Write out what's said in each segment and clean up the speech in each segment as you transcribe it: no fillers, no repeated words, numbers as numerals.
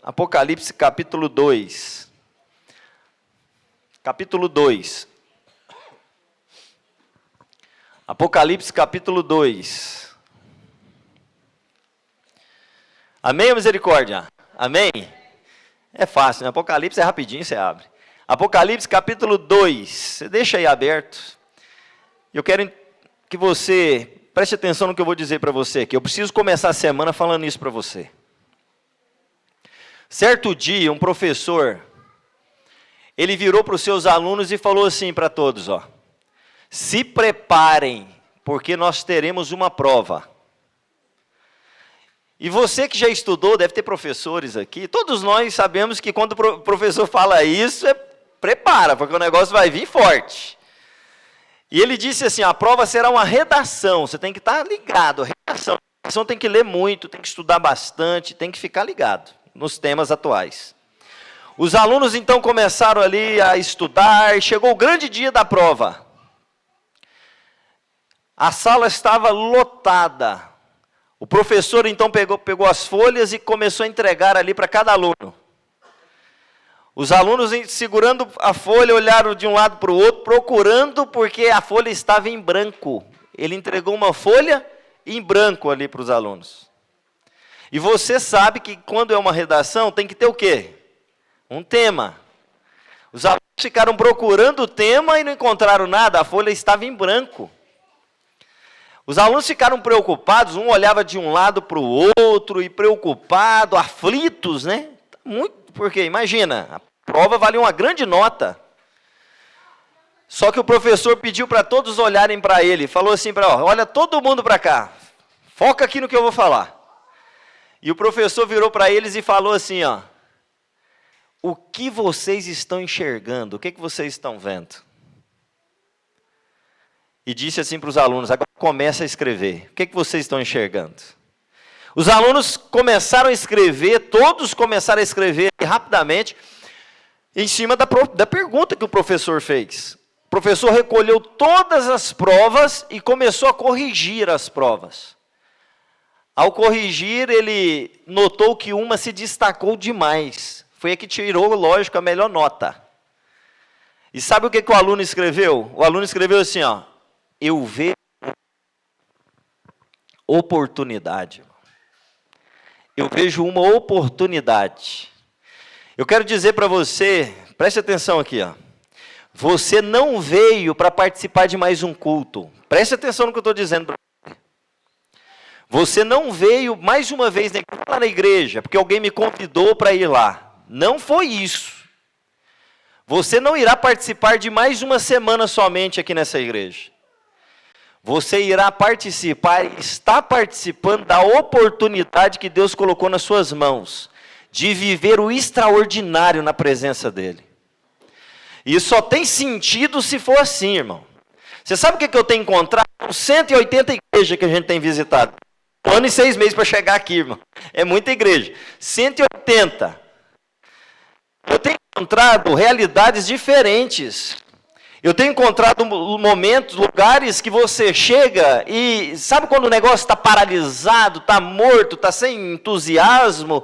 Apocalipse capítulo 2. Capítulo 2. Apocalipse capítulo 2. Amém ou misericórdia? Amém? É fácil, né? Apocalipse é rapidinho, você abre. Apocalipse capítulo 2. Você deixa aí aberto. Eu quero que você preste atenção no que eu vou dizer para você aqui. Eu preciso começar a semana falando isso para você. Certo dia, um professor, ele virou para os seus alunos e falou assim para todos, ó: se preparem, porque nós teremos uma prova. E você que já estudou, deve ter professores aqui, todos nós sabemos que quando o professor fala isso, prepara, porque o negócio vai vir forte. E ele disse assim, a prova será uma redação, você tem que estar ligado, redação tem que ler muito, tem que estudar bastante, tem que ficar ligado nos temas atuais. Os alunos então começaram ali a estudar, chegou o grande dia da prova. A sala estava lotada. O professor então pegou as folhas e começou a entregar ali para cada aluno. Os alunos, segurando a folha, olharam de um lado para o outro, procurando, porque a folha estava em branco. Ele entregou uma folha em branco ali para os alunos. E você sabe que quando é uma redação, tem que ter o quê? Um tema. Os alunos ficaram procurando o tema e não encontraram nada, a folha estava em branco. Os alunos ficaram preocupados, um olhava de um lado para o outro, e preocupado, aflitos, né? Muito, porque imagina, a prova valia uma grande nota. Só que o professor pediu para todos olharem para ele, falou assim, olha todo mundo para cá, foca aqui no que eu vou falar. E o professor virou para eles e falou assim, ó: o que vocês estão enxergando? O que vocês estão vendo? E disse assim para os alunos, agora começa a escrever. O que vocês estão enxergando? Os alunos começaram a escrever, todos começaram a escrever rapidamente, em cima da pergunta que o professor fez. O professor recolheu todas as provas e começou a corrigir as provas. Ao corrigir, ele notou que uma se destacou demais. Foi a que tirou, lógico, a melhor nota. E sabe o que o aluno escreveu? O aluno escreveu assim, ó: eu vejo oportunidade. Eu vejo uma oportunidade. Eu quero dizer para você, preste atenção aqui, ó. Você não veio para participar de mais um culto. Preste atenção no que eu estou dizendo para você. Você não veio mais uma vez lá na igreja, porque alguém me convidou para ir lá. Não foi isso. Você não irá participar de mais uma semana somente aqui nessa igreja. Você irá participar, está participando da oportunidade que Deus colocou nas suas mãos, de viver o extraordinário na presença dEle. E isso só tem sentido se for assim, irmão. Você sabe o que eu tenho encontrado? 180 igrejas que a gente tem visitado. 1 ano e 6 meses para chegar aqui, irmão. É muita igreja. 180. Eu tenho encontrado realidades diferentes. Eu tenho encontrado momentos, lugares que você chega e sabe quando o negócio está paralisado, está morto, está sem entusiasmo,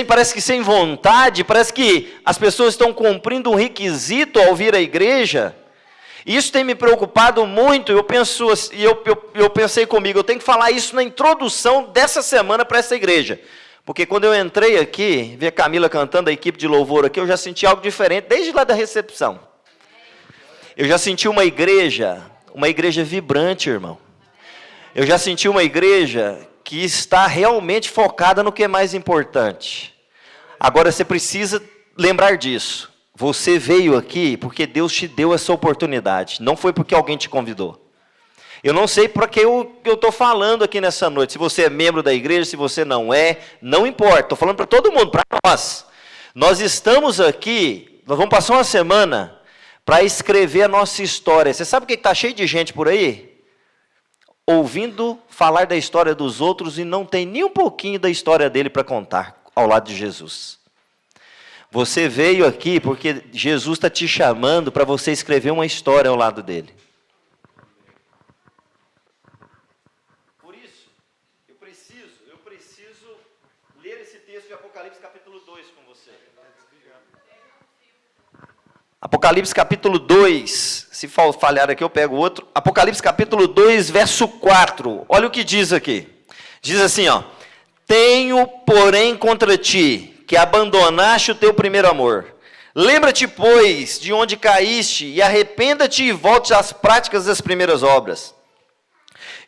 parece que sem vontade, parece que as pessoas estão cumprindo um requisito ao vir à igreja. Isso tem me preocupado muito. Eu pensei comigo, eu tenho que falar isso na introdução dessa semana para essa igreja. Porque quando eu entrei aqui, vi a Camila cantando, a equipe de louvor aqui, eu já senti algo diferente, desde lá da recepção. Eu já senti uma igreja vibrante, irmão. Eu já senti uma igreja que está realmente focada no que é mais importante. Agora você precisa lembrar disso. Você veio aqui porque Deus te deu essa oportunidade, não foi porque alguém te convidou. Eu não sei para que eu estou falando aqui nessa noite, se você é membro da igreja, se você não é, não importa, estou falando para todo mundo, para nós. Nós estamos aqui, nós vamos passar uma semana para escrever a nossa história. Você sabe o que está cheio de gente por aí? Ouvindo falar da história dos outros e não tem nem um pouquinho da história dele para contar ao lado de Jesus. Você veio aqui porque Jesus está te chamando para você escrever uma história ao lado dele. Por isso, eu preciso ler esse texto de Apocalipse. Apocalipse capítulo 2 com você. Apocalipse capítulo 2, se falhar aqui eu pego outro. Apocalipse capítulo 2, verso 4. Olha o que diz aqui. Diz assim, ó: tenho, porém, contra ti, que abandonaste o teu primeiro amor. Lembra-te, pois, de onde caíste, e arrependa-te e volte às práticas das primeiras obras.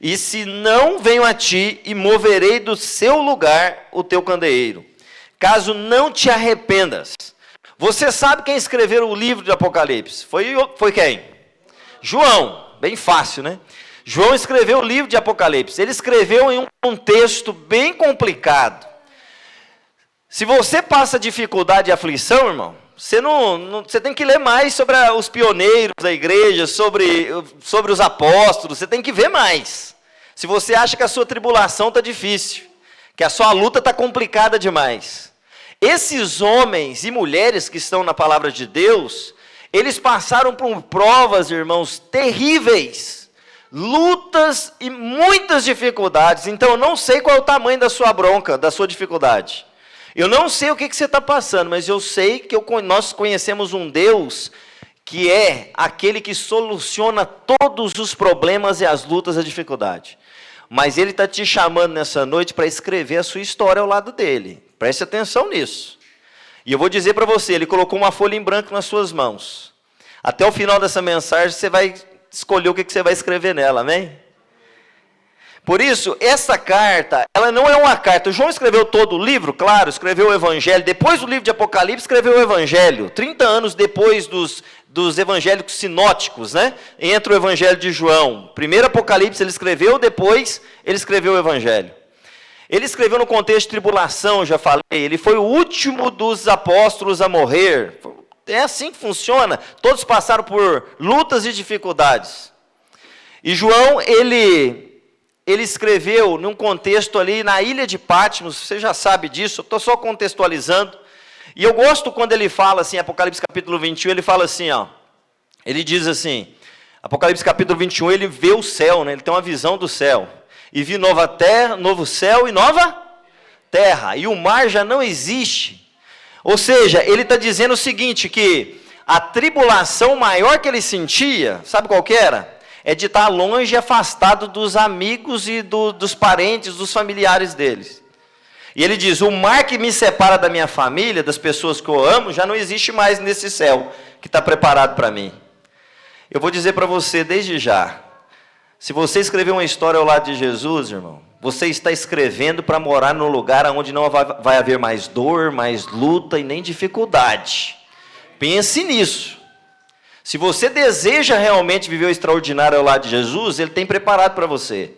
E se não, venho a ti e moverei do seu lugar o teu candeeiro, caso não te arrependas. Você sabe quem escreveu o livro de Apocalipse? Foi quem? João. Bem fácil, né? João escreveu o livro de Apocalipse. Ele escreveu em um contexto bem complicado. Se você passa dificuldade e aflição, irmão, você tem que ler mais sobre os pioneiros da igreja, sobre os apóstolos, você tem que ver mais. Se você acha que a sua tribulação está difícil, que a sua luta está complicada demais. Esses homens e mulheres que estão na palavra de Deus, eles passaram por provas, irmãos, terríveis, lutas e muitas dificuldades. Então eu não sei qual é o tamanho da sua bronca, da sua dificuldade. Eu não sei o que você está passando, mas eu sei que nós conhecemos um Deus que é aquele que soluciona todos os problemas e as lutas e a dificuldade. Mas Ele está te chamando nessa noite para escrever a sua história ao lado dEle. Preste atenção nisso. E eu vou dizer para você, Ele colocou uma folha em branco nas suas mãos. Até o final dessa mensagem, você vai escolher o que você vai escrever nela, amém? Por isso, essa carta, ela não é uma carta. O João escreveu todo o livro, claro, escreveu o Evangelho. Depois do livro de Apocalipse, escreveu o Evangelho. 30 anos depois dos evangélicos sinóticos, né? Entra o Evangelho de João. Primeiro Apocalipse ele escreveu, depois ele escreveu o Evangelho. Ele escreveu no contexto de tribulação, já falei. Ele foi o último dos apóstolos a morrer. É assim que funciona. Todos passaram por lutas e dificuldades. E João, ele escreveu num contexto ali na ilha de Patmos, você já sabe disso, eu estou só contextualizando. E eu gosto quando ele fala assim, Apocalipse capítulo 21, ele fala assim, ó, ele diz assim, Apocalipse capítulo 21, ele vê o céu, né, ele tem uma visão do céu. E vi nova terra, novo céu e nova terra, e o mar já não existe. Ou seja, ele está dizendo o seguinte, que a tribulação maior que ele sentia, sabe qual que era? É de estar longe e afastado dos amigos e dos parentes, dos familiares deles. E ele diz, o mar que me separa da minha família, das pessoas que eu amo, já não existe mais nesse céu que está preparado para mim. Eu vou dizer para você desde já, se você escrever uma história ao lado de Jesus, irmão, você está escrevendo para morar num lugar onde não vai haver mais dor, mais luta e nem dificuldade. Pense nisso. Se você deseja realmente viver o extraordinário ao lado de Jesus, Ele tem preparado para você.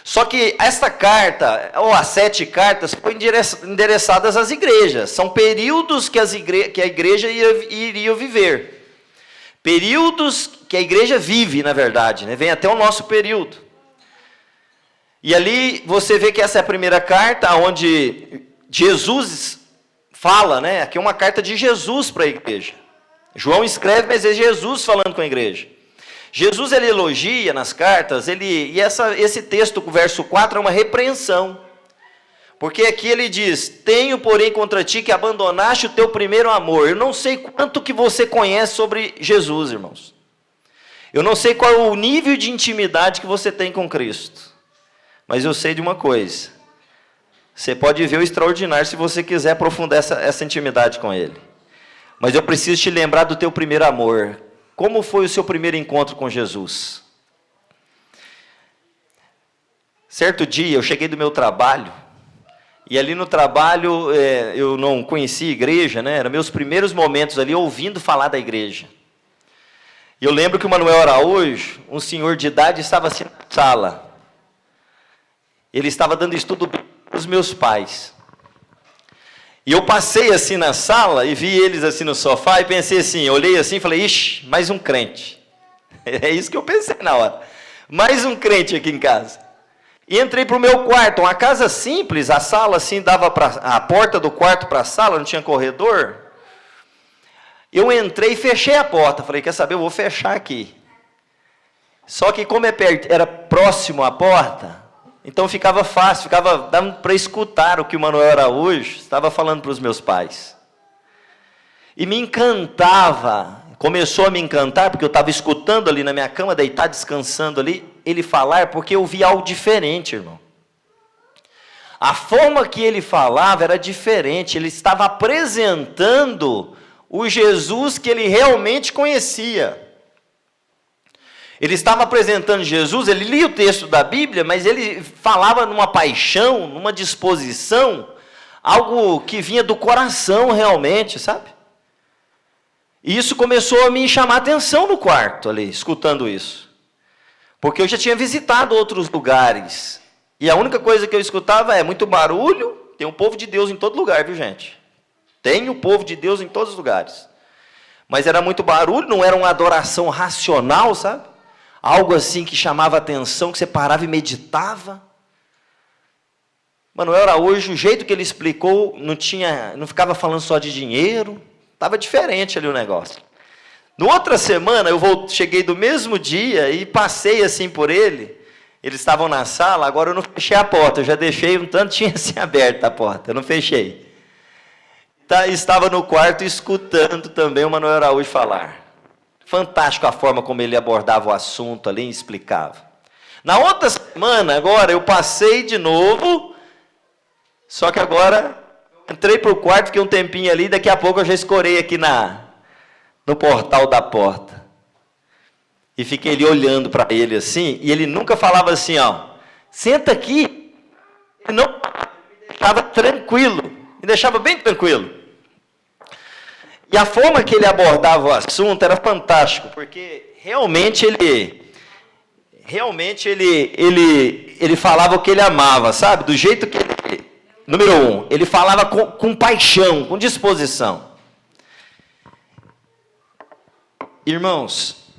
Só que esta carta, ou as 7 cartas, foram endereçadas às igrejas. São períodos que a igreja iria viver. Períodos que a igreja vive, na verdade, né? Vem até o nosso período. E ali você vê que essa é a primeira carta, onde Jesus fala, né? Aqui é uma carta de Jesus para a igreja. João escreve, mas é Jesus falando com a igreja. Jesus, ele elogia nas cartas, esse texto, o verso 4, é uma repreensão. Porque aqui ele diz, tenho, porém, contra ti que abandonaste o teu primeiro amor. Eu não sei quanto que você conhece sobre Jesus, irmãos. Eu não sei qual é o nível de intimidade que você tem com Cristo. Mas eu sei de uma coisa. Você pode ver o extraordinário se você quiser aprofundar essa intimidade com Ele. Mas eu preciso te lembrar do teu primeiro amor. Como foi o seu primeiro encontro com Jesus? Certo dia, eu cheguei do meu trabalho, e ali no trabalho eu não conhecia igreja, né? Eram meus primeiros momentos ali ouvindo falar da igreja. E eu lembro que o Manuel Araújo, um senhor de idade, estava assim na sala. Ele estava dando estudo para os meus pais. E eu passei assim na sala e vi eles assim no sofá e pensei assim, olhei assim e falei, ixi, mais um crente. É isso que eu pensei na hora. Mais um crente aqui em casa. E entrei para o meu quarto, uma casa simples, a sala assim dava para a porta do quarto para a sala, não tinha corredor. Eu entrei e fechei a porta, falei, quer saber, eu vou fechar aqui. Só que como era próximo à porta, Então ficava fácil, dando para escutar o que o Manuel Araújo estava falando para os meus pais. E me encantava, começou a me encantar, porque eu estava escutando ali na minha cama, deitado, descansando ali, ele falar, porque eu vi algo diferente, irmão. A forma que ele falava era diferente, ele estava apresentando o Jesus que ele realmente conhecia. Ele estava apresentando Jesus, ele lia o texto da Bíblia, mas ele falava numa paixão, numa disposição, algo que vinha do coração realmente, sabe? E isso começou a me chamar a atenção no quarto ali, escutando isso. Porque eu já tinha visitado outros lugares, e a única coisa que eu escutava é muito barulho, tem um povo de Deus em todo lugar, viu gente? Tem o povo de Deus em todos os lugares. Mas era muito barulho, não era uma adoração racional, sabe? Algo assim que chamava atenção, que você parava e meditava. Manuel Araújo, o jeito que ele explicou, não ficava falando só de dinheiro, estava diferente ali o negócio. Na outra semana, cheguei do mesmo dia e passei assim por ele, eles estavam na sala, agora eu não fechei a porta, eu já deixei um tanto, tinha assim aberta a porta, eu não fechei. Estava no quarto escutando também o Manuel Araújo falar. Fantástico a forma como ele abordava o assunto ali e explicava. Na outra semana, agora, eu passei de novo, só que agora entrei para o quarto, fiquei um tempinho ali, daqui a pouco eu já escorei aqui no portal da porta. E fiquei ali olhando para ele assim, e ele nunca falava assim, ó, senta aqui. Ele não me deixava tranquilo, me deixava bem tranquilo. E a forma que ele abordava o assunto era fantástico, porque realmente ele falava o que ele amava, sabe? Do jeito que ele, número 1, ele falava com paixão, com disposição. Irmãos,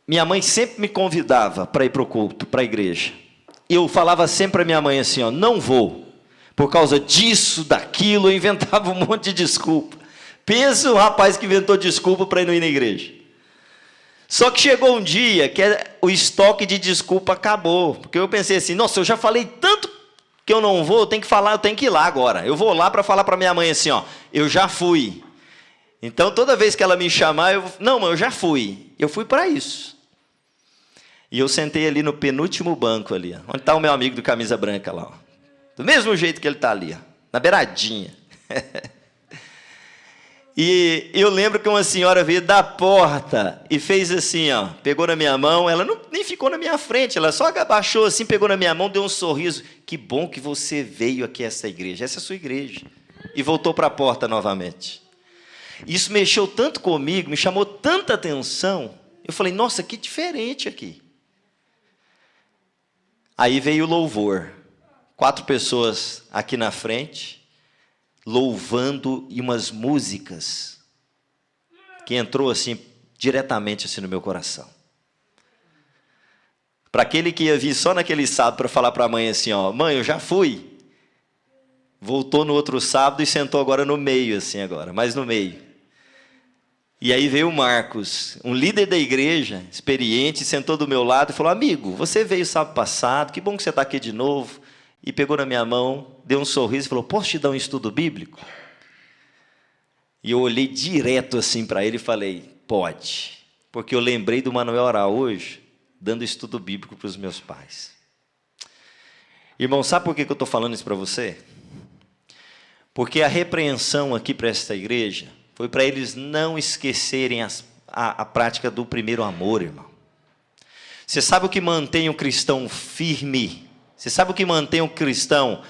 minha mãe sempre me convidava para ir para o culto, para a igreja. Eu falava sempre para minha mãe assim, ó, não vou, por causa disso, daquilo, eu inventava um monte de desculpa. Pensa um rapaz que inventou desculpa para ir não ir na igreja. Só que chegou um dia que o estoque de desculpa acabou. Porque eu pensei assim, nossa, eu já falei tanto que eu não vou, eu tenho que ir lá agora. Eu vou lá para falar para minha mãe assim, ó, eu já fui. Então, toda vez que ela me chamar, não, mãe, eu já fui. Eu fui para isso. E eu sentei ali no penúltimo banco ali, ó, onde está o meu amigo do camisa branca lá. Ó. Do mesmo jeito que ele está ali, ó, na beiradinha. E eu lembro que uma senhora veio da porta e fez assim, ó, pegou na minha mão, ela nem ficou na minha frente, ela só abaixou assim, pegou na minha mão, deu um sorriso. Que bom que você veio aqui a essa igreja, essa é a sua igreja. E voltou para a porta novamente. Isso mexeu tanto comigo, me chamou tanta atenção, eu falei, nossa, que diferente aqui. Aí veio o louvor, 4 pessoas aqui na frente, louvando e umas músicas que entrou assim diretamente assim no meu coração. Para aquele que ia vir só naquele sábado para falar para a mãe assim, ó, mãe, eu já fui. Voltou no outro sábado e sentou agora no meio assim agora, mais no meio. E aí veio o Marcos, um líder da igreja, experiente, sentou do meu lado e falou, amigo, você veio sábado passado, que bom que você está aqui de novo. E pegou na minha mão, deu um sorriso e falou, posso te dar um estudo bíblico? E eu olhei direto assim para ele e falei, pode. Porque eu lembrei do Manuel Araújo dando estudo bíblico para os meus pais. Irmão, sabe por que eu estou falando isso para você? Porque a repreensão aqui para esta igreja foi para eles não esquecerem a prática do primeiro amor, irmão. Você sabe o que mantém o cristão firme? Você sabe o que mantém o cristão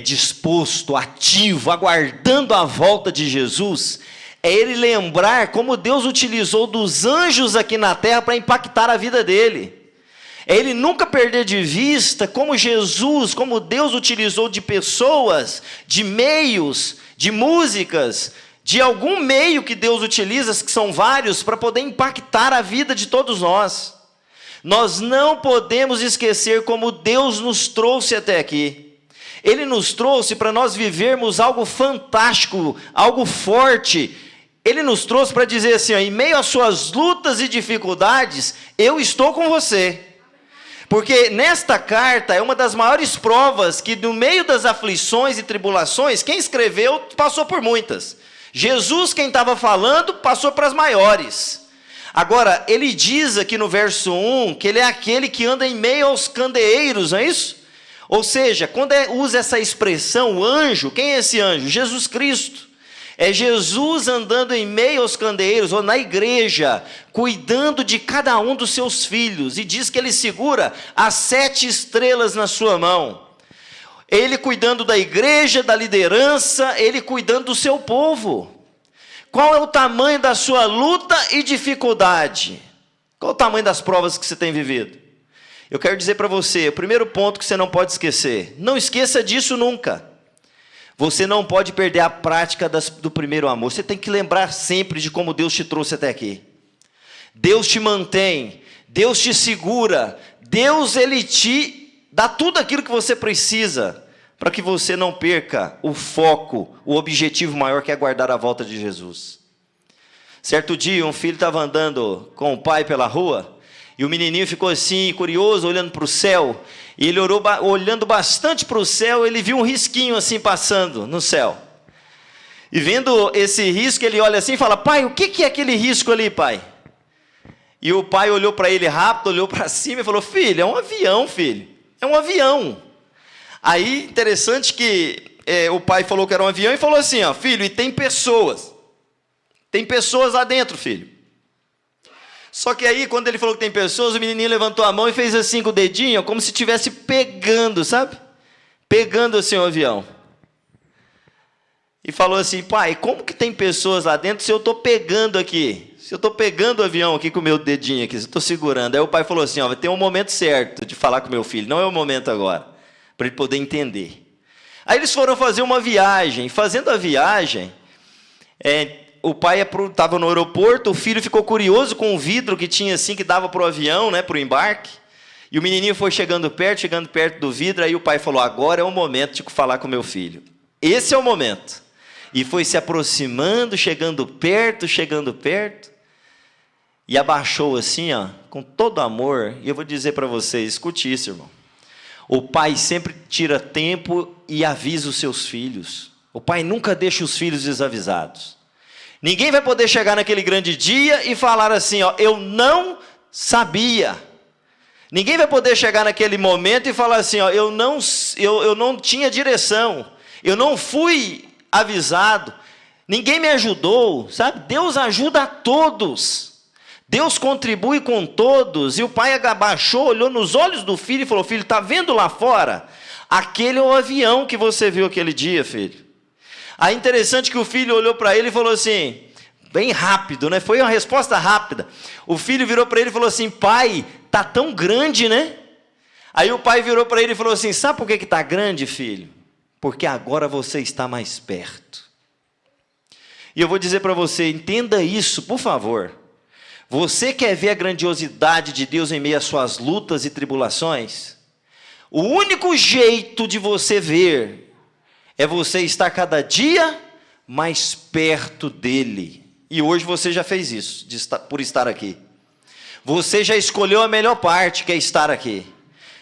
disposto, ativo, aguardando a volta de Jesus? É ele lembrar como Deus utilizou dos anjos aqui na terra para impactar a vida dele. É ele nunca perder de vista como Jesus, como Deus utilizou de pessoas, de meios, de músicas, de algum meio que Deus utiliza, que são vários, para poder impactar a vida de todos nós. Nós não podemos esquecer como Deus nos trouxe até aqui. Ele nos trouxe para nós vivermos algo fantástico, algo forte. Ele nos trouxe para dizer assim, ó, em meio às suas lutas e dificuldades, eu estou com você. Porque nesta carta é uma das maiores provas que no meio das aflições e tribulações, quem escreveu passou por muitas. Jesus, quem estava falando, passou para as maiores. Agora, ele diz aqui no verso 1, que ele é aquele que anda em meio aos candeeiros, não é isso? Ou seja, quando usa essa expressão anjo, quem é esse anjo? Jesus Cristo. É Jesus andando em meio aos candeeiros, ou na igreja, cuidando de cada um dos seus filhos. E diz que ele segura as 7 estrelas na sua mão. Ele cuidando da igreja, da liderança, ele cuidando do seu povo. Qual é o tamanho da sua luta e dificuldade? Qual é o tamanho das provas que você tem vivido? Eu quero dizer para você, o primeiro ponto que você não pode esquecer, não esqueça disso nunca. Você não pode perder a prática do primeiro amor. Você tem que lembrar sempre de como Deus te trouxe até aqui. Deus te mantém, Deus te segura, Deus ele te dá tudo aquilo que você precisa para que você não perca o foco, o objetivo maior que é aguardar a volta de Jesus. Certo dia, um filho estava andando com o pai pela rua, e o menininho ficou assim, curioso, olhando para o céu, e ele olhando bastante para o céu, ele viu um risquinho assim passando no céu. E vendo esse risco, ele olha assim e fala: pai, o que é aquele risco ali, pai? E o pai olhou para ele rápido, olhou para cima e falou: filho, é um avião, filho, é um avião. Aí, interessante que o pai falou que era um avião e falou assim: ó, filho, e tem pessoas lá dentro, filho. Só que aí, quando ele falou que tem pessoas, o menininho levantou a mão e fez assim com o dedinho, como se estivesse pegando, sabe? Pegando assim o avião. E falou assim: pai, como que tem pessoas lá dentro se eu estou pegando aqui? Se eu estou pegando o avião aqui com o meu dedinho aqui, se eu estou segurando. Aí o pai falou assim: ó, vai ter um momento certo de falar com meu filho, não é o momento agora, para ele poder entender. Aí eles foram fazer uma viagem. Fazendo a viagem, o pai estava no aeroporto, o filho ficou curioso com o vidro que tinha assim, que dava para o avião, né, para o embarque. E o menininho foi chegando perto do vidro, aí o pai falou: agora é o momento de falar com meu filho. Esse é o momento. E foi se aproximando, chegando perto, e abaixou assim, ó, com todo amor. E eu vou dizer para vocês, escute isso, irmão. O pai sempre tira tempo e avisa os seus filhos. O pai nunca deixa os filhos desavisados. Ninguém vai poder chegar naquele grande dia e falar assim, ó, eu não sabia. Ninguém vai poder chegar naquele momento e falar assim, ó, eu não tinha direção, eu não fui avisado, ninguém me ajudou, sabe? Deus ajuda a todos, Deus contribui com todos. E o pai abaixou, olhou nos olhos do filho e falou: filho, está vendo lá fora? Aquele é o avião que você viu aquele dia, filho. Aí interessante que o filho olhou para ele e falou assim, bem rápido, né? Foi uma resposta rápida. O filho virou para ele e falou assim: pai, tá tão grande, né? Aí o pai virou para ele e falou assim: sabe por que está grande, filho? Porque agora você está mais perto. E eu vou dizer para você, entenda isso, por favor. Você quer ver a grandiosidade de Deus em meio às suas lutas e tribulações? O único jeito de você ver é você estar cada dia mais perto dele. E hoje você já fez isso, por estar aqui. Você já escolheu a melhor parte, que é estar aqui.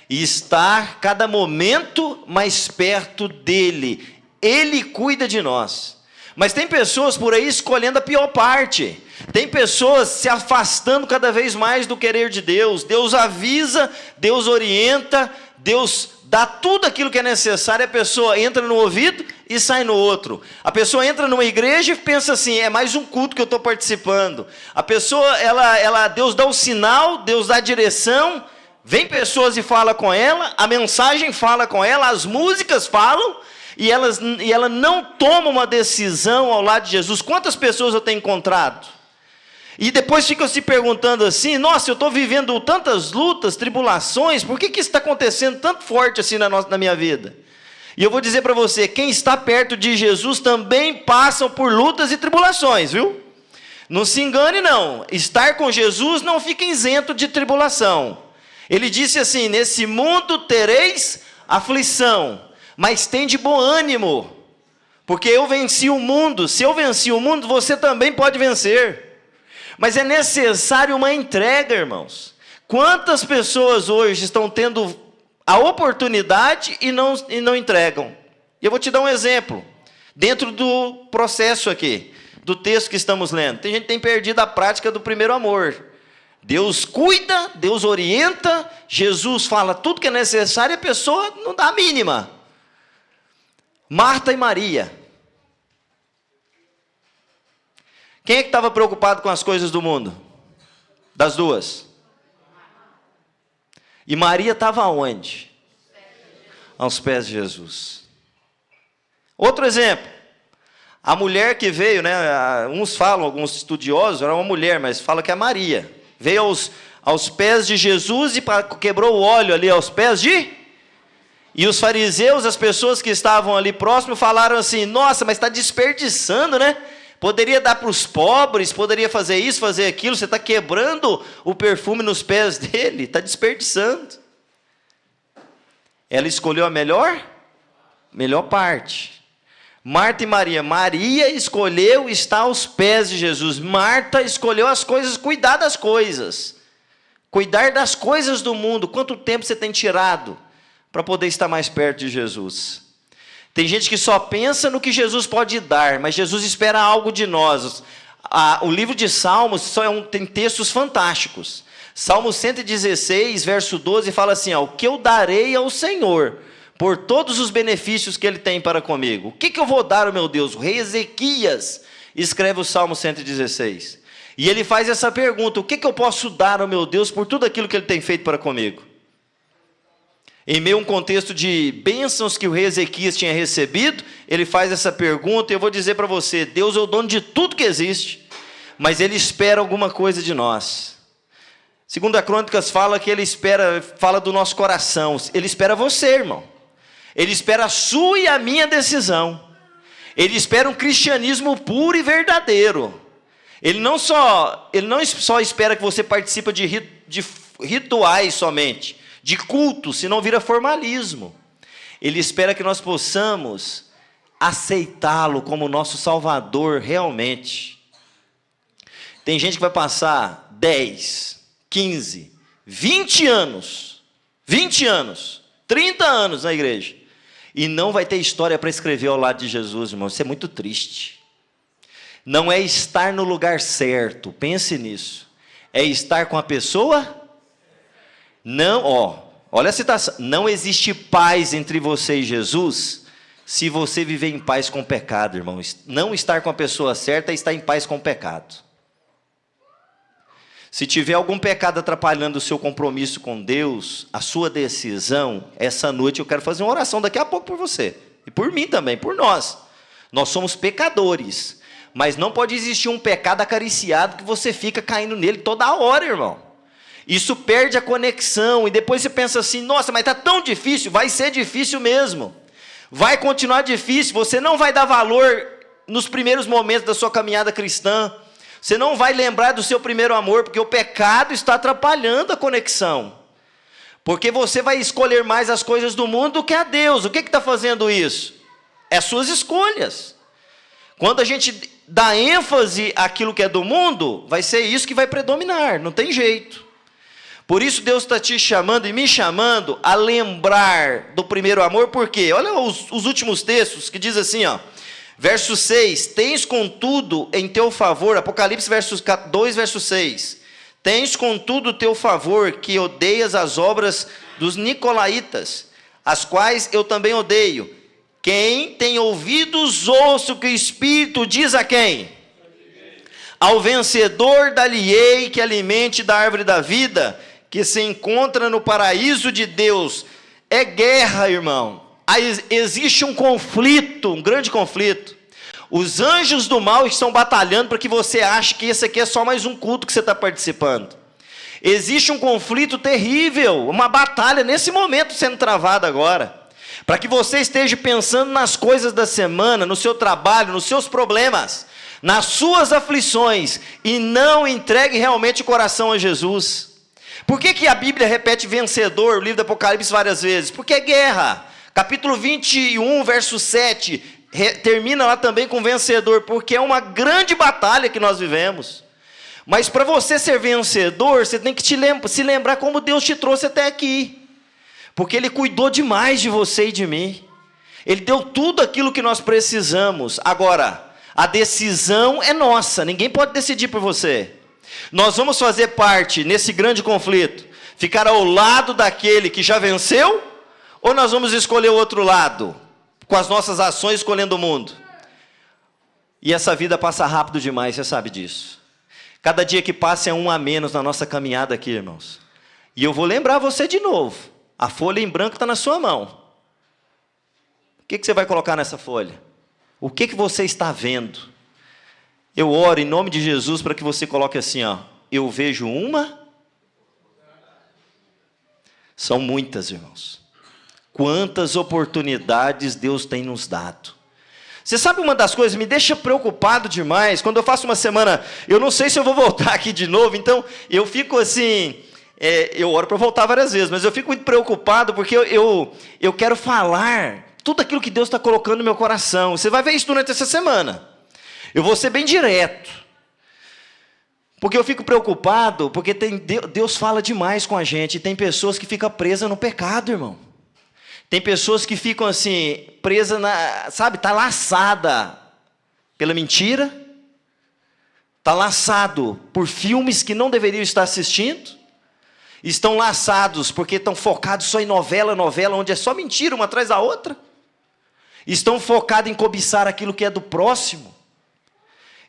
E estar cada momento mais perto dele. Ele cuida de nós. Mas tem pessoas por aí escolhendo a pior parte. Tem pessoas se afastando cada vez mais do querer de Deus. Deus avisa, Deus orienta, Deus dá tudo aquilo que é necessário. A pessoa entra no ouvido e sai no outro. A pessoa entra numa igreja e pensa assim: é mais um culto que eu estou participando. A pessoa, Deus dá o sinal, Deus dá a direção. Vem pessoas e fala com ela, a mensagem fala com ela, as músicas falam, e ela não toma uma decisão ao lado de Jesus. Quantas pessoas eu tenho encontrado? E depois ficam se perguntando assim: nossa, eu estou vivendo tantas lutas, tribulações, por que isso está acontecendo tanto forte assim na minha vida? E eu vou dizer para você, quem está perto de Jesus também passa por lutas e tribulações, viu? Não se engane não, estar com Jesus não fica isento de tribulação. Ele disse assim: nesse mundo tereis aflição, mas tende bom ânimo, porque eu venci o mundo. Se eu venci o mundo, você também pode vencer. Mas é necessário uma entrega, irmãos. Quantas pessoas hoje estão tendo a oportunidade e não entregam? E eu vou te dar um exemplo, dentro do processo aqui, do texto que estamos lendo. Tem gente que tem perdido a prática do primeiro amor. Deus cuida, Deus orienta, Jesus fala tudo que é necessário e a pessoa não dá a mínima. Marta e Maria. Quem é que estava preocupado com as coisas do mundo? Das duas. E Maria estava aonde? Aos pés de Jesus. Outro exemplo. A mulher que veio, né? Uns falam, alguns estudiosos, era uma mulher, mas fala que é Maria. Veio aos pés de Jesus e quebrou o óleo ali aos pés de... E os fariseus, as pessoas que estavam ali próximo, falaram assim, nossa, mas está desperdiçando, né? Poderia dar para os pobres, poderia fazer isso, fazer aquilo, você está quebrando o perfume nos pés dele, está desperdiçando. Ela escolheu a melhor parte. Marta e Maria. Maria escolheu estar aos pés de Jesus. Marta escolheu as coisas, cuidar das coisas. Cuidar das coisas do mundo. Quanto tempo você tem tirado para poder estar mais perto de Jesus? Tem gente que só pensa no que Jesus pode dar, mas Jesus espera algo de nós. O livro de Salmos tem textos fantásticos. Salmo 116, verso 12, fala assim, o que eu darei ao Senhor por todos os benefícios que Ele tem para comigo? O que eu vou dar ao meu Deus? O rei Ezequias escreve o Salmo 116. E ele faz essa pergunta, o que eu posso dar ao meu Deus por tudo aquilo que Ele tem feito para comigo? Em meio a um contexto de bênçãos que o rei Ezequias tinha recebido, ele faz essa pergunta, e eu vou dizer para você, Deus é o dono de tudo que existe, mas Ele espera alguma coisa de nós. Segundo a Crônicas fala que Ele fala do nosso coração, Ele espera você, irmão. Ele espera a sua e a minha decisão. Ele espera um cristianismo puro e verdadeiro. Ele não só espera que você participe de rituais somente, de culto, senão vira formalismo. Ele espera que nós possamos aceitá-lo como nosso Salvador realmente. Tem gente que vai passar 10, 15, 20 anos, 30 anos na igreja, e não vai ter história para escrever ao lado de Jesus, irmão. Isso é muito triste. Não é estar no lugar certo, pense nisso. É estar com a pessoa... Não, olha a citação. Não existe paz entre você e Jesus se você viver em paz com o pecado, irmão. Não estar com a pessoa certa é estar em paz com o pecado. Se tiver algum pecado atrapalhando o seu compromisso com Deus, a sua decisão, essa noite eu quero fazer uma oração daqui a pouco por você. E por mim também, por nós. Nós somos pecadores. Mas não pode existir um pecado acariciado que você fica caindo nele toda hora, irmão. Isso perde a conexão. E depois você pensa assim, nossa, mas está tão difícil. Vai ser difícil mesmo. Vai continuar difícil. Você não vai dar valor nos primeiros momentos da sua caminhada cristã. Você não vai lembrar do seu primeiro amor, porque o pecado está atrapalhando a conexão. Porque você vai escolher mais as coisas do mundo do que a Deus. O que está fazendo isso? É as suas escolhas. Quando a gente dá ênfase àquilo que é do mundo, vai ser isso que vai predominar, não tem jeito. Por isso Deus está te chamando e me chamando a lembrar do primeiro amor, porque olha os últimos textos que diz assim, verso 6, tens contudo em teu favor, Apocalipse 2, verso 6, tens contudo teu favor que odeias as obras dos nicolaítas, as quais eu também odeio. Quem tem ouvidos, ouça o que o Espírito diz a quem? Ao vencedor dar-lhe-ei que alimente da árvore da vida, que se encontra no paraíso de Deus. É guerra, irmão. Existe um conflito, um grande conflito. Os anjos do mal estão batalhando para que você ache que esse aqui é só mais um culto que você está participando. Existe um conflito terrível, uma batalha nesse momento sendo travada agora. Para que você esteja pensando nas coisas da semana, no seu trabalho, nos seus problemas, nas suas aflições, e não entregue realmente o coração a Jesus. Por que a Bíblia repete vencedor, o livro do Apocalipse, várias vezes? Porque é guerra. Capítulo 21, verso 7, termina lá também com vencedor, porque é uma grande batalha que nós vivemos. Mas para você ser vencedor, você tem que se lembrar como Deus te trouxe até aqui. Porque Ele cuidou demais de você e de mim. Ele deu tudo aquilo que nós precisamos. Agora, a decisão é nossa, ninguém pode decidir por você. Nós vamos fazer parte nesse grande conflito, ficar ao lado daquele que já venceu, ou nós vamos escolher o outro lado, com as nossas ações escolhendo o mundo? E essa vida passa rápido demais, você sabe disso. Cada dia que passa é um a menos na nossa caminhada aqui, irmãos. E eu vou lembrar você de novo, a folha em branco está na sua mão. O que você vai colocar nessa folha? O que você está vendo? Eu oro em nome de Jesus para que você coloque assim, ó. Eu vejo uma. São muitas, irmãos. Quantas oportunidades Deus tem nos dado. Você sabe uma das coisas que me deixa preocupado demais? Quando eu faço uma semana, eu não sei se eu vou voltar aqui de novo, então eu fico assim, eu oro para voltar várias vezes, mas eu fico muito preocupado porque eu quero falar tudo aquilo que Deus está colocando no meu coração. Você vai ver isso durante essa semana. Eu vou ser bem direto. Porque eu fico preocupado, porque Deus fala demais com a gente, e tem pessoas que ficam presas no pecado, irmão. Tem pessoas que ficam assim, presas sabe, está laçada pela mentira, está laçado por filmes que não deveriam estar assistindo, estão laçados porque estão focados só em novela, onde é só mentira uma atrás da outra, estão focados em cobiçar aquilo que é do próximo,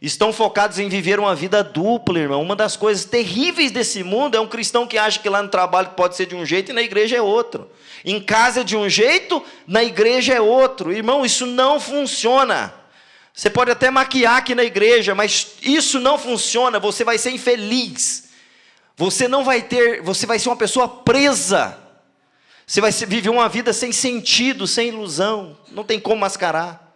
estão focados em viver uma vida dupla, irmão. Uma das coisas terríveis desse mundo é um cristão que acha que lá no trabalho pode ser de um jeito e na igreja é outro. Em casa é de um jeito, na igreja é outro. Irmão, isso não funciona. Você pode até maquiar aqui na igreja, mas isso não funciona. Você vai ser infeliz. Você vai ser uma pessoa presa. Você vai viver uma vida sem sentido, sem ilusão. Não tem como mascarar.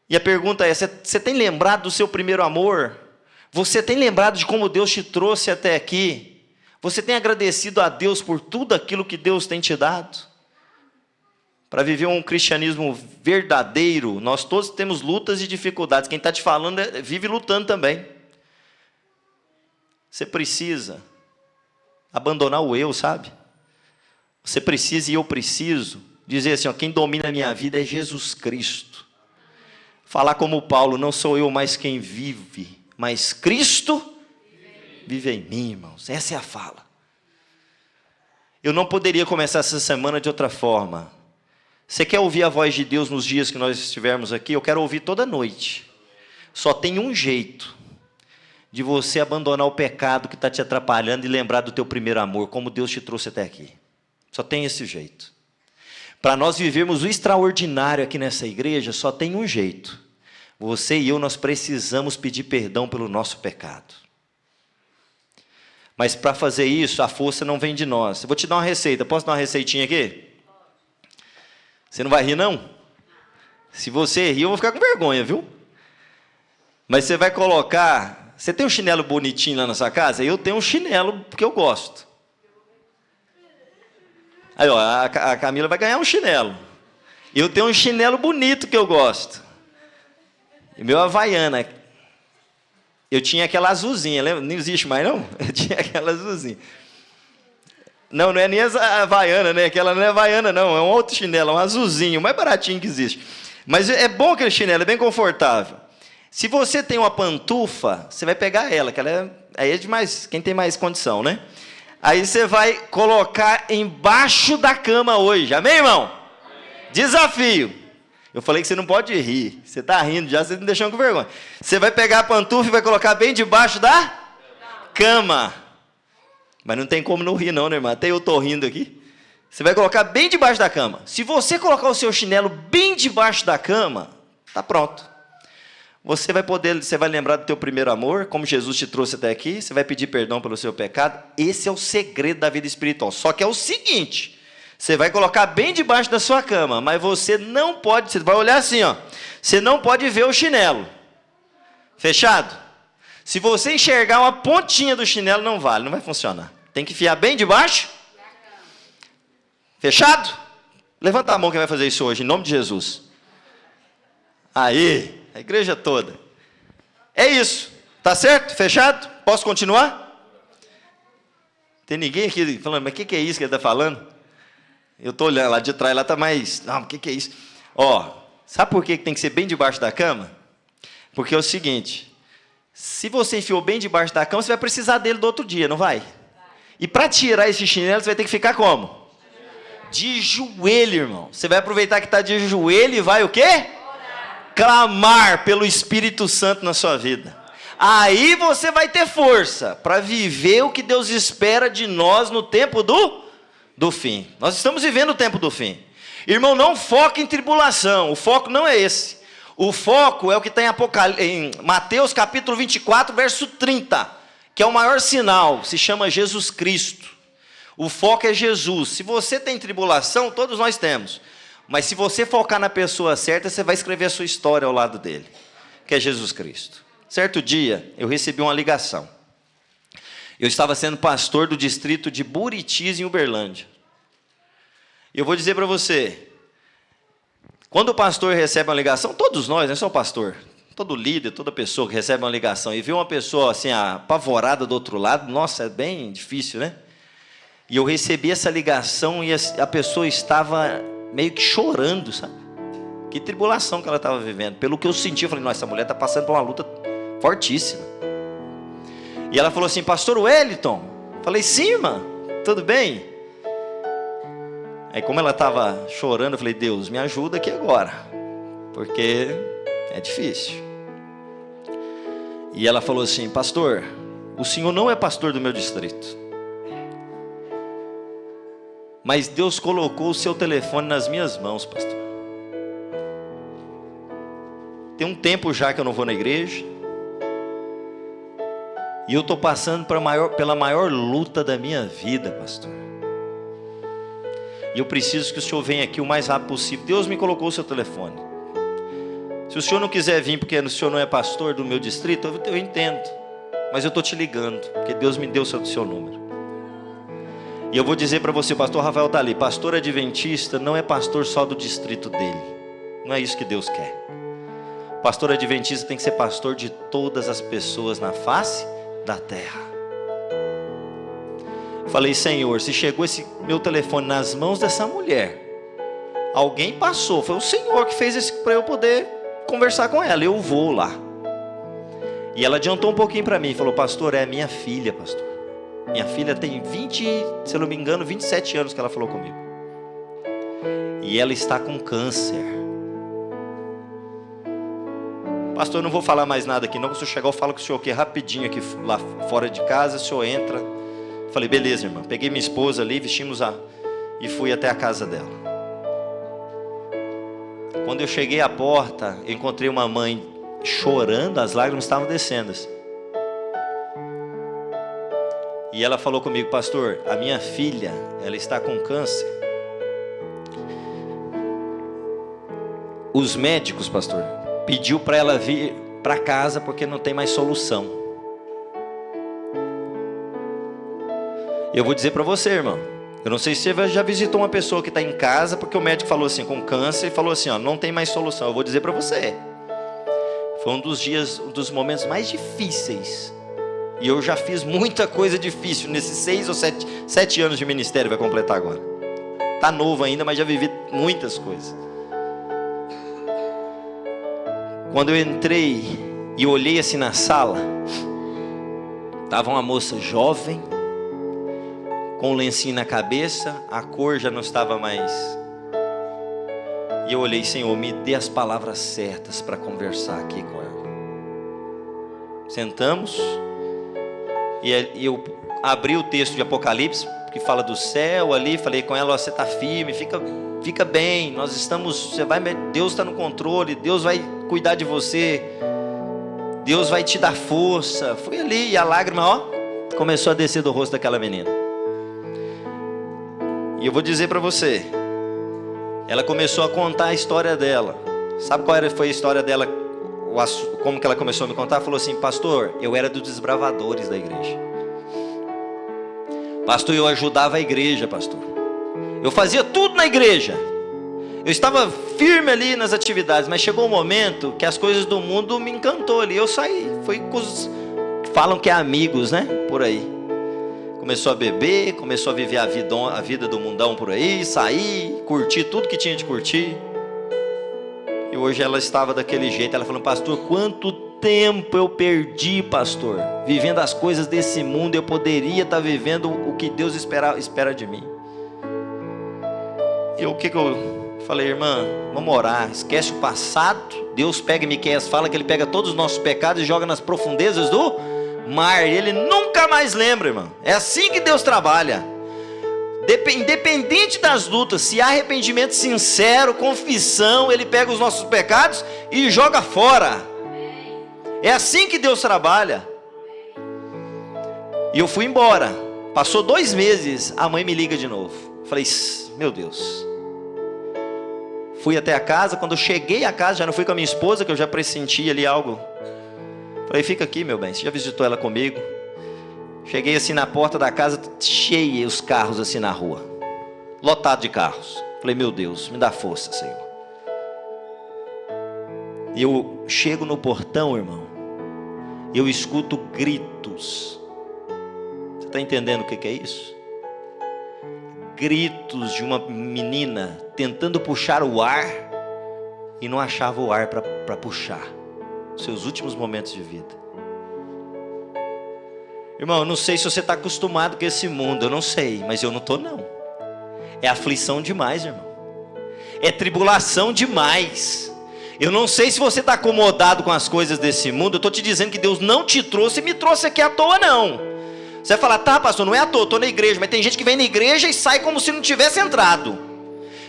E a pergunta é, você tem lembrado do seu primeiro amor? Você tem lembrado de como Deus te trouxe até aqui? Você tem agradecido a Deus por tudo aquilo que Deus tem te dado? Para viver um cristianismo verdadeiro, nós todos temos lutas e dificuldades. Quem está te falando vive lutando também. Você precisa abandonar o eu, sabe? Você precisa e eu preciso dizer assim, ó, quem domina a minha vida é Jesus Cristo. Falar como Paulo, não sou eu mais quem vive, mas Cristo vive em mim, irmãos. Essa é a fala. Eu não poderia começar essa semana de outra forma. Você quer ouvir a voz de Deus nos dias que nós estivermos aqui? Eu quero ouvir toda noite. Só tem um jeito de você abandonar o pecado que está te atrapalhando e lembrar do teu primeiro amor, como Deus te trouxe até aqui. Só tem esse jeito. Para nós vivermos o extraordinário aqui nessa igreja, só tem um jeito. Você e eu, nós precisamos pedir perdão pelo nosso pecado. Mas para fazer isso, a força não vem de nós. Eu vou te dar uma receita. Posso dar uma receitinha aqui? Você não vai rir, não? Se você rir, eu vou ficar com vergonha, viu? Mas você vai colocar... Você tem um chinelo bonitinho lá na sua casa? Eu tenho um chinelo porque eu gosto. Aí, ó, a Camila vai ganhar um chinelo. Eu tenho um chinelo bonito que eu gosto. O meu Havaiana. Eu tinha aquela azulzinha, lembra? Não existe mais, não? Eu tinha aquela azulzinha. Não é nem a Havaiana, né? Aquela não é Havaiana, não. É um outro chinelo, um azulzinho, o mais baratinho que existe. Mas é bom aquele chinelo, é bem confortável. Se você tem uma pantufa, você vai pegar ela, que ela é demais, quem tem mais condição, né? Aí você vai colocar embaixo da cama hoje. Amém, irmão? Amém. Desafio. Eu falei que você não pode rir. Você está rindo já, você está me deixando com vergonha. Você vai pegar a pantufa e vai colocar bem debaixo da cama. Mas não tem como não rir não, né, irmão? Até eu estou rindo aqui. Você vai colocar bem debaixo da cama. Se você colocar o seu chinelo bem debaixo da cama, está pronto. Você vai lembrar do teu primeiro amor, como Jesus te trouxe até aqui, você vai pedir perdão pelo seu pecado. Esse é o segredo da vida espiritual. Só que é o seguinte, você vai colocar bem debaixo da sua cama, mas você não pode, você vai olhar assim, ó, você não pode ver o chinelo. Fechado? Se você enxergar uma pontinha do chinelo, não vale, não vai funcionar. Tem que enfiar bem debaixo. Fechado? Levanta a mão quem vai fazer isso hoje, em nome de Jesus. Aí. A igreja toda. É isso. Tá certo? Fechado? Posso continuar? Tem ninguém aqui falando, mas o que é isso que ele está falando? Eu estou olhando lá de trás, lá está mais... Não, o que é isso? Ó, sabe por que tem que ser bem debaixo da cama? Porque é o seguinte, se você enfiou bem debaixo da cama, você vai precisar dele do outro dia, não vai? E para tirar esse chinelo, você vai ter que ficar como? De joelho, irmão. Você vai aproveitar que está de joelho e vai o quê? Clamar pelo Espírito Santo na sua vida. Aí você vai ter força para viver o que Deus espera de nós no tempo do fim. Nós estamos vivendo o tempo do fim. Irmão, não foque em tribulação. O foco não é esse. O foco é o que está em Mateus capítulo 24, verso 30, que é o maior sinal, se chama Jesus Cristo. O foco é Jesus. Se você tem tribulação, todos nós temos. Mas se você focar na pessoa certa, você vai escrever a sua história ao lado dele, que é Jesus Cristo. Certo dia, eu recebi uma ligação. Eu estava sendo pastor do distrito de Buritis, em Uberlândia. E eu vou dizer para você, quando o pastor recebe uma ligação, todos nós, não é só o pastor, todo líder, toda pessoa que recebe uma ligação e vê uma pessoa assim, apavorada do outro lado, nossa, é bem difícil, né? E eu recebi essa ligação e a pessoa estava meio que chorando, sabe? Que tribulação que ela estava vivendo. Pelo que eu senti, eu falei, nossa, essa mulher está passando por uma luta fortíssima. E ela falou assim, pastor Wellington. Falei, sim, irmã, tudo bem? Aí como ela estava chorando, eu falei, Deus, me ajuda aqui agora, porque é difícil. E ela falou assim, pastor, o senhor não é pastor do meu distrito, mas Deus colocou o seu telefone nas minhas mãos, pastor. Tem um tempo já que eu não vou na igreja, e eu estou passando pela maior luta da minha vida, pastor. E eu preciso que o senhor venha aqui o mais rápido possível. Deus me colocou o seu telefone. Se o senhor não quiser vir, porque o senhor não é pastor do meu distrito, eu entendo. Mas eu estou te ligando, porque Deus me deu o seu número. E eu vou dizer para você, o pastor Rafael está ali. Pastor adventista não é pastor só do distrito dele. Não é isso que Deus quer. O pastor adventista tem que ser pastor de todas as pessoas na face da terra. Falei, Senhor, se chegou esse meu telefone nas mãos dessa mulher, alguém passou, foi o Senhor que fez isso para eu poder conversar com ela, eu vou lá. E ela adiantou um pouquinho para mim, falou, pastor, é minha filha, pastor. Minha filha tem 20, se eu não me engano, 27 anos que ela falou comigo. E ela está com câncer. Pastor, eu não vou falar mais nada aqui não, se eu chegar eu falo com o senhor aqui rapidinho, aqui lá fora de casa, o senhor entra. Falei, beleza, irmã. Peguei minha esposa ali, vestimos e fui até a casa dela. Quando eu cheguei à porta, eu encontrei uma mãe chorando, as lágrimas estavam descendo assim. E ela falou comigo, pastor, a minha filha, ela está com câncer. Os médicos, pastor, pediu para ela vir para casa porque não tem mais solução. Eu vou dizer para você, irmão, eu não sei se você já visitou uma pessoa que está em casa porque o médico falou assim, com câncer, e falou assim, ó, não tem mais solução. Eu vou dizer para você, foi um dos momentos mais difíceis, e eu já fiz muita coisa difícil nesses 6 ou 7 anos de ministério, vai completar agora. Está novo ainda, mas já vivi muitas coisas. Quando eu entrei e olhei assim na sala, estava uma moça jovem, com um lencinho na cabeça, a cor já não estava mais. E eu olhei, Senhor, me dê as palavras certas para conversar aqui com ela. Sentamos, e eu abri o texto de Apocalipse, que fala do céu ali, falei com ela, ó, você está firme, fica bem, nós estamos, Deus está no controle, Deus vai cuidar de você, Deus vai te dar força. Fui ali, e a lágrima, ó, começou a descer do rosto daquela menina. E eu vou dizer para você, ela começou a contar a história dela. Sabe qual foi a história dela? Como que ela começou a me contar? Falou assim, pastor, eu era dos desbravadores da igreja. Pastor, eu ajudava a igreja, pastor. Eu fazia tudo na igreja. Eu estava firme ali nas atividades, mas chegou um momento que as coisas do mundo me encantou ali. Eu saí, fui com falam que é amigos, né? Por aí. Começou a beber, começou a viver a vida do mundão por aí, sair, curtir tudo que tinha de curtir. E hoje ela estava daquele jeito. Ela falou: pastor, quanto tempo eu perdi, pastor, vivendo as coisas desse mundo. Eu poderia estar vivendo o que Deus espera de mim. E o que eu falei: irmã, vamos orar, esquece o passado. Deus pega, Miqueias fala que Ele pega todos os nossos pecados e joga nas profundezas do mar. Ele nunca mais lembra, irmão. É assim que Deus trabalha. Independente das lutas, se há arrependimento sincero, confissão, Ele pega os nossos pecados e joga fora. É assim que Deus trabalha. E eu fui embora. Passou 2 meses, a mãe me liga de novo. Falei: meu Deus. Fui até a casa. Quando eu cheguei a casa, já não fui com a minha esposa, que eu já pressentia ali algo. Falei: fica aqui, meu bem, você já visitou ela comigo? Cheguei assim na porta da casa, cheia os carros assim na rua, lotado de carros. Falei: meu Deus, me dá força, Senhor. E eu chego no portão, irmão, e eu escuto gritos. Você está entendendo o que é isso? Gritos de uma menina tentando puxar o ar e não achava o ar para puxar. Seus últimos momentos de vida. Irmão, eu não sei se você está acostumado com esse mundo, eu não sei, mas eu não estou não. É aflição demais, irmão. É tribulação demais. Eu não sei se você está acomodado com as coisas desse mundo. Eu estou te dizendo que Deus não te trouxe e me trouxe aqui à toa não. Você vai falar: tá, pastor, não é à toa, estou na igreja. Mas tem gente que vem na igreja e sai como se não tivesse entrado.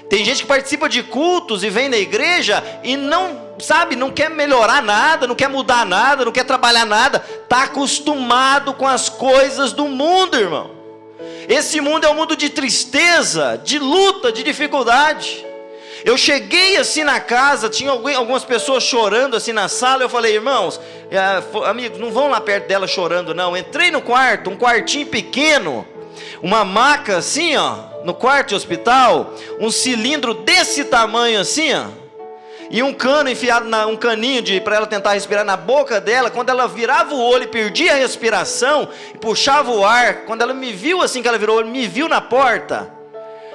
Tem gente que participa de cultos e vem na igreja e não, sabe, não quer melhorar nada, não quer mudar nada, não quer trabalhar nada. Está acostumado com as coisas do mundo, irmão. Esse mundo é um mundo de tristeza, de luta, de dificuldade. Eu cheguei assim na casa, tinha algumas pessoas chorando assim na sala. Eu falei: irmãos, amigos, não vão lá perto dela chorando não. Entrei no quarto, um quartinho pequeno, uma maca assim, ó, no quarto de hospital, um cilindro desse tamanho assim, ó, e um cano enfiado, um caninho para ela tentar respirar na boca dela. Quando ela virava o olho e perdia a respiração, e puxava o ar, quando ela me viu assim, que ela virou o olho, me viu na porta,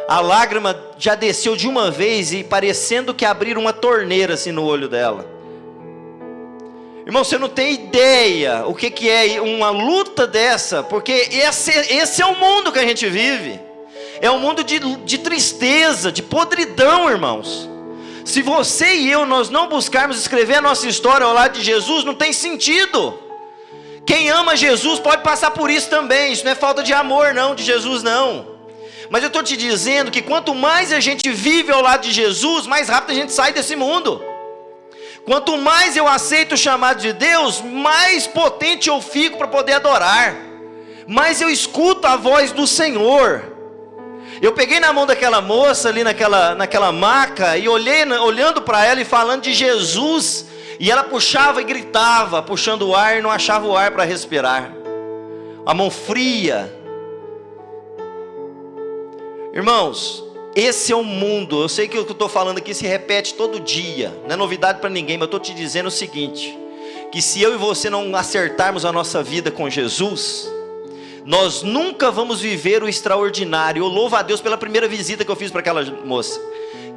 a lágrima já desceu de uma vez, e parecendo que abriram uma torneira assim no olho dela. Irmão, você não tem ideia o que é uma luta dessa, porque esse é o mundo que a gente vive. É um mundo de tristeza, de podridão, irmãos. Se você e eu, nós não buscarmos escrever a nossa história ao lado de Jesus, não tem sentido. Quem ama Jesus pode passar por isso também. Isso não é falta de amor não, de Jesus não. Mas eu estou te dizendo que quanto mais a gente vive ao lado de Jesus, mais rápido a gente sai desse mundo. Quanto mais eu aceito o chamado de Deus, mais potente eu fico para poder adorar. Mais eu escuto a voz do Senhor. Eu peguei na mão daquela moça ali naquela maca e olhando para ela e falando de Jesus. E ela puxava e gritava, puxando o ar e não achava o ar para respirar. A mão fria. Irmãos, esse é o mundo. Eu sei que o que eu estou falando aqui se repete todo dia. Não é novidade para ninguém, mas eu estou te dizendo o seguinte: que se eu e você não acertarmos a nossa vida com Jesus, nós nunca vamos viver o extraordinário. Eu louvo a Deus pela primeira visita que eu fiz para aquela moça,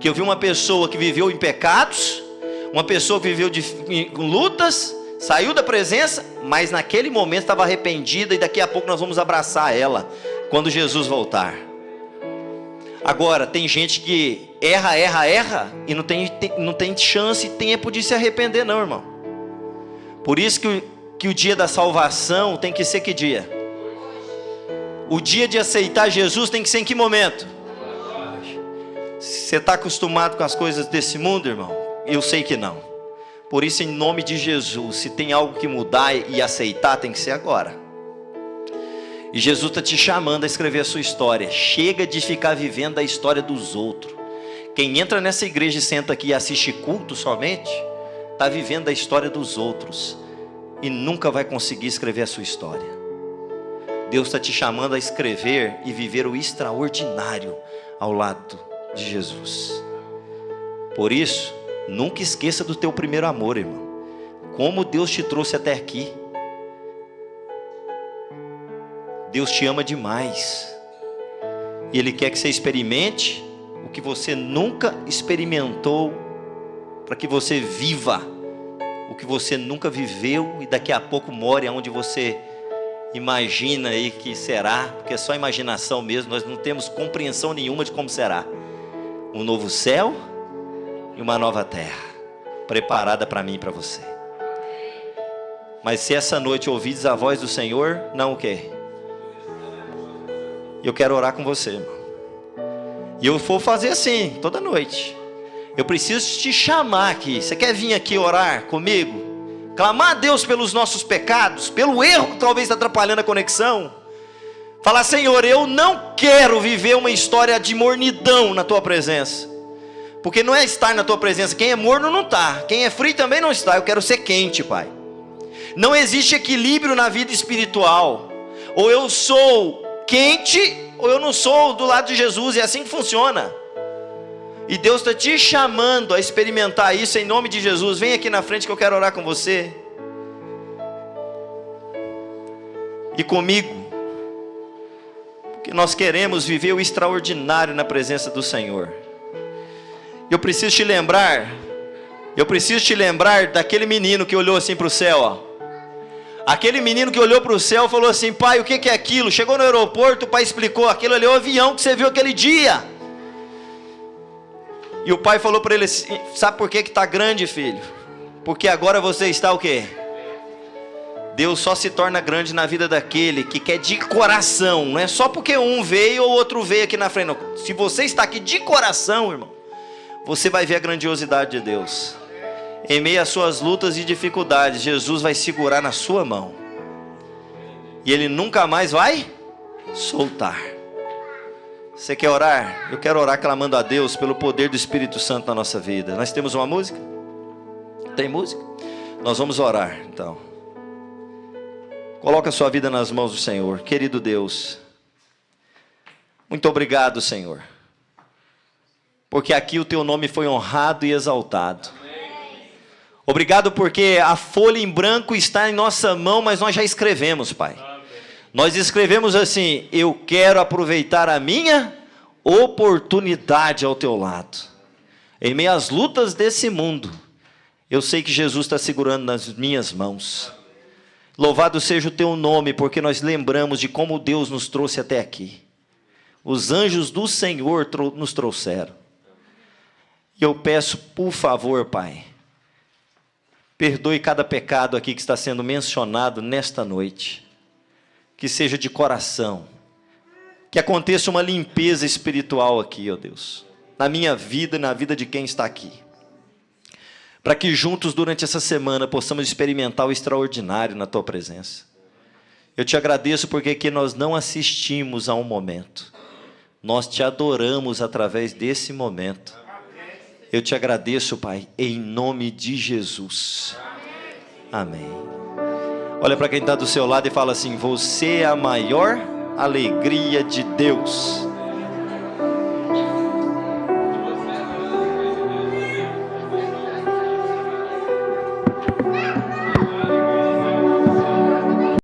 que eu vi uma pessoa que viveu em pecados, uma pessoa que viveu em lutas, saiu da presença, mas naquele momento estava arrependida, e daqui a pouco nós vamos abraçar ela, quando Jesus voltar. Agora, tem gente que erra, e não tem chance e tempo de se arrepender não, irmão. Por isso que o dia da salvação tem que ser que dia? O dia de aceitar Jesus tem que ser em que momento? Você está acostumado com as coisas desse mundo, irmão? Eu sei que não. Por isso, em nome de Jesus, se tem algo que mudar e aceitar, tem que ser agora. E Jesus está te chamando a escrever a sua história. Chega de ficar vivendo a história dos outros. Quem entra nessa igreja e senta aqui e assiste culto somente, está vivendo a história dos outros e nunca vai conseguir escrever a sua história. Deus está te chamando a escrever e viver o extraordinário ao lado de Jesus. Por isso, nunca esqueça do teu primeiro amor, irmão. Como Deus te trouxe até aqui. Deus te ama demais. E Ele quer que você experimente o que você nunca experimentou, para que você viva o que você nunca viveu e daqui a pouco more onde você imagina aí que será, porque é só imaginação mesmo, nós não temos compreensão nenhuma de como será. Um novo céu e uma nova terra, preparada para mim e para você. Mas se essa noite ouvides a voz do Senhor, não o quê? Eu quero orar com você, irmão. E eu vou fazer assim, toda noite. Eu preciso te chamar aqui. Você quer vir aqui orar comigo? Clamar a Deus pelos nossos pecados, pelo erro que talvez está atrapalhando a conexão. Falar: Senhor, eu não quero viver uma história de mornidão na Tua presença. Porque não é estar na Tua presença. Quem é morno não está. Quem é frio também não está. Eu quero ser quente, Pai. Não existe equilíbrio na vida espiritual. Ou eu sou quente, ou eu não sou do lado de Jesus. É assim que funciona. E Deus está te chamando a experimentar isso em nome de Jesus. Vem aqui na frente que eu quero orar com você. E comigo. Porque nós queremos viver o extraordinário na presença do Senhor. Eu preciso te lembrar daquele menino que olhou assim para o céu, ó. Aquele menino que olhou para o céu e falou assim: pai, o que é aquilo? Chegou no aeroporto, o pai explicou: aquilo ali é o avião que você viu aquele dia. E o pai falou para ele assim: sabe por que está grande, filho? Porque agora você está o quê? Deus só se torna grande na vida daquele que quer de coração. Não é só porque um veio ou outro veio aqui na frente, não. Se você está aqui de coração, irmão, você vai ver a grandiosidade de Deus. Em meio às suas lutas e dificuldades, Jesus vai segurar na sua mão. E Ele nunca mais vai soltar. Você quer orar? Eu quero orar clamando a Deus pelo poder do Espírito Santo na nossa vida. Nós temos uma música? Tem música? Nós vamos orar, então. Coloca a sua vida nas mãos do Senhor. Querido Deus, muito obrigado, Senhor, porque aqui o Teu nome foi honrado e exaltado. Obrigado porque a folha em branco está em nossa mão, mas nós já escrevemos, Pai. Nós escrevemos assim: eu quero aproveitar a minha oportunidade ao Teu lado. Em meio às lutas desse mundo, eu sei que Jesus está segurando nas minhas mãos. Louvado seja o Teu nome, porque nós lembramos de como Deus nos trouxe até aqui. Os anjos do Senhor nos trouxeram. E eu peço, por favor, Pai, perdoe cada pecado aqui que está sendo mencionado nesta noite. Que seja de coração. Que aconteça uma limpeza espiritual aqui, ó Deus. Na minha vida e na vida de quem está aqui. Para que juntos durante essa semana possamos experimentar o extraordinário na Tua presença. Eu te agradeço porque aqui nós não assistimos a um momento. Nós te adoramos através desse momento. Eu te agradeço, Pai, em nome de Jesus. Amém. Olha para quem está do seu lado e fala assim: você é a maior alegria de Deus.